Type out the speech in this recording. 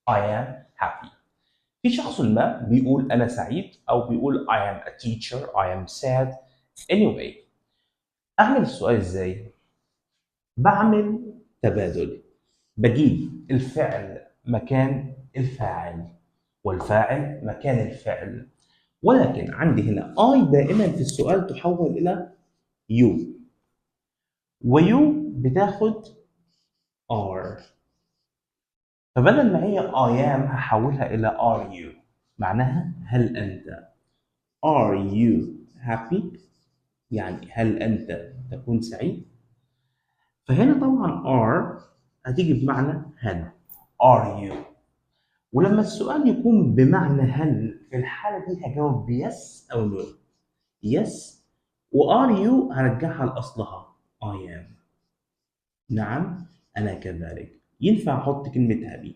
I am happy. في شخص ما بيقول أنا سعيد أو بيقول I am a teacher, I am sad. Anyway, أعمل السؤال إزاي؟ بعمل تبادل، بجيب الفعل مكان الفاعل والفاعل مكان الفعل، ولكن عندي هنا I دائما في السؤال تحول إلى you، ويو بتاخد are، فبدل ما هي I am هحولها إلى are you، معناها هل أنت are you happy؟ يعني هل أنت تكون سعيد؟ فهنا طبعا are هتيجي بمعنى هل are you، ولما السؤال يكون بمعنى هل في الحالة دي هجاوب بيس أو نو. يس و are you هرجعها لأصلها I am. نعم أنا كذلك. ينفع أحط كلمة happy